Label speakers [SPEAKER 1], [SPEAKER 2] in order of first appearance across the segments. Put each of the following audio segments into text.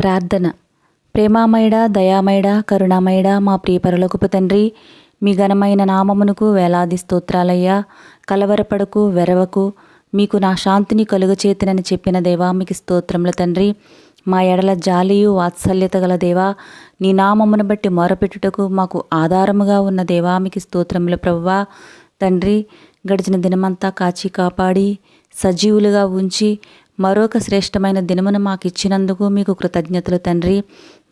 [SPEAKER 1] ప్రార్థన. ప్రేమామయుడా, దయామయుడా, కరుణామయుడా, మా ప్రియ పరలోకపు తండ్రి, మీ ఘనమైన నామమునకు వేలాది స్తోత్రాలయ్యా. కలవరపడకు, వెరవకు, మీకు నా శాంతిని కలుగచేతనని చెప్పిన దేవా, మీకు స్తోత్రములు తండ్రి. మా ఎడల జాలియు వాత్సల్యత గల దేవా, నీ నామమును బట్టి మొరపెట్టుటకు మాకు ఆధారముగా ఉన్న దేవా, మీకు స్తోత్రములు ప్రభువా. తండ్రి, గడిచిన దినమంతా కాచి కాపాడి సజీవులుగా ఉంచి మరొక శ్రేష్టమైన దినమును మాకు ఇచ్చినందుకు మీకు కృతజ్ఞతలు తండ్రి.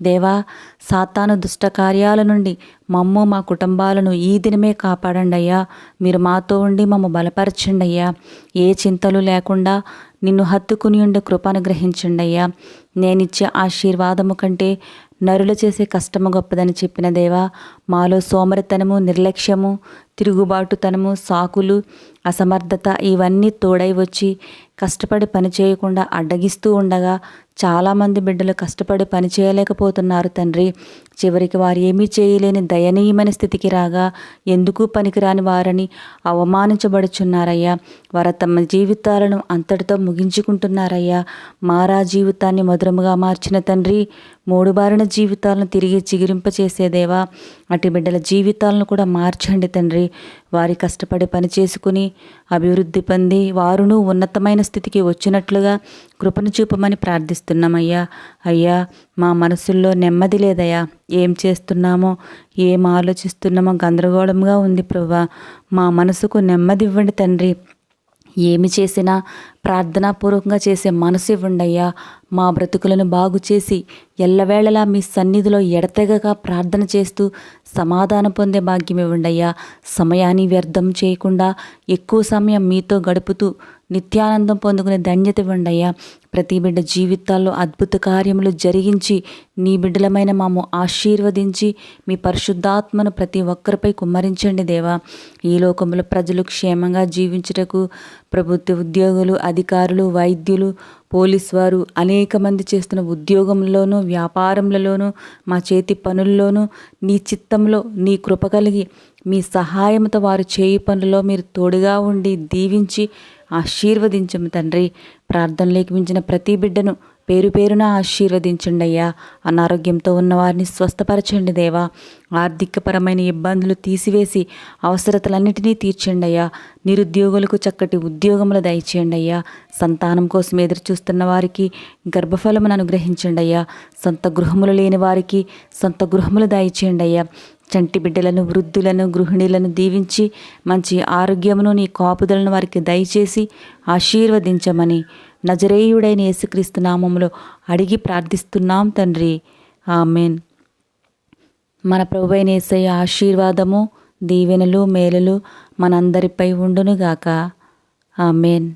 [SPEAKER 1] దేవా, సాతాను దుష్ట కార్యాల నుండి మమ్ము మా కుటుంబాలను ఈ దినమే కాపాడండి అయ్యా. మీరు మాతో ఉండి మమ్మ బలపరచండి అయ్యా. ఏ చింతలు లేకుండా నిన్ను హత్తుకుని ఉండే కృపను గ్రహించండి అయ్యా. నేనిచ్చే ఆశీర్వాదము కంటే నరులు చేసే కష్టము గొప్పదని చెప్పిన దేవా, మాలో సోమరితనము, నిర్లక్ష్యము, తిరుగుబాటుతనము, సాకులు, అసమర్థత ఇవన్నీ తోడై వచ్చి కష్టపడి పని చేయకుండా అడ్డగిస్తూ ఉండగా చాలామంది బిడ్డలు కష్టపడి పని చేయలేకపోతున్నారు తండ్రి. చివరికి వారు ఏమీ చేయలేని దయనీయమైన స్థితికి రాగా ఎందుకు పనికిరాని వారని అవమానించబడుచున్నారయ్యా. వారు తమ జీవితాలను అంతటితో ముగించుకుంటున్నారయ్యా. మారా జీవితాన్ని మధురముగా మార్చిన తండ్రి, మూడుబారిన జీవితాలను తిరిగి చిగురింపచేసేదేవా, అటు బిడ్డల జీవితాలను కూడా మార్చండి తండ్రి. వారి కష్టపడి పని చేసుకుని అభివృద్ధి పొంది వారును ఉన్నతమైన స్థితికి వచ్చినట్లుగా కృపను చూపమని ప్రార్థిస్తున్నామయ్యా. అయ్యా, మా మనసుల్లో నెమ్మది లేదయ్యా. ఏం చేస్తున్నామో, ఏం ఆలోచిస్తున్నామో గందరగోళంగా ఉంది ప్రభువా. మా మనసుకు నెమ్మది ఇవ్వండి తండ్రి. ఏమి చేసినా ప్రార్థనాపూర్వకంగా చేసే మనసు ఇవ్వండి అయ్యా. మా బ్రతుకులను బాగు చేసి ఎల్లవేళలా మీ సన్నిధిలో ఎడతెగక ప్రార్థన చేస్తూ సమాధానం పొందే భాగ్యం ఇవ్వండి అయ్యా. సమయాన్ని వ్యర్థం చేయకుండా ఎక్కువ సమయం మీతో గడుపుతూ నిత్యానందం పొందుకునే ధన్యత ఇవ్వండి అయ్యా. ప్రతి బిడ్డ జీవితాల్లో అద్భుత కార్యములు జరిగించి నీ బిడ్డలమైన మాము ఆశీర్వదించి మీ పరిశుద్ధాత్మను ప్రతి ఒక్కరిపై కుమ్మరించండి దేవా. ఈ లోకంలో ప్రజలు క్షేమంగా జీవించుటకు ప్రభుత్వ ఉద్యోగులు, అధికారులు, వైద్యులు, పోలీసు వారు అనేక మంది చేస్తున్న ఉద్యోగంలోనూ, వ్యాపారంలోనూ, మా చేతి పనుల్లోనూ నీ చిత్తంలో నీ కృప కలిగి మీ సహాయంతో వారు చేయి పనుల్లో మీరు తోడుగా ఉండి దీవించి ఆశీర్వదించము తండ్రి. ప్రార్థనలోకి మించిన ప్రతి బిడ్డను పేరు పేరున ఆశీర్వదించండి అయ్యా. అనారోగ్యంతో ఉన్న వారిని స్వస్థపరచండి దేవా. ఆర్థికపరమైన ఇబ్బందులు తీసివేసి అవసరతలన్నిటినీ తీర్చండి అయ్యా. నిరుద్యోగులకు చక్కటి ఉద్యోగములు దయచేయండి అయ్యా. సంతానం కోసం ఎదురు చూస్తున్న వారికి గర్భఫలమును అనుగ్రహించండి అయ్యా. సొంత గృహములు లేని వారికి సొంత గృహములు దయచేయండి అయ్యా. చంటి బిడ్డలను, వృద్ధులను, గృహిణీలను దీవించి మంచి ఆరోగ్యమును నీ కాపుదలను వారికి దయచేసి ఆశీర్వదించమని నజరేయుడైన యేసుక్రీస్తు నామములో అడిగి ప్రార్థిస్తున్నాం తండ్రి. ఆమెన్. మన ప్రభువైన యేసయ్య ఆశీర్వాదము, దీవెనలు, మేలులు మనందరిపై ఉండునుగాక. ఆమెన్.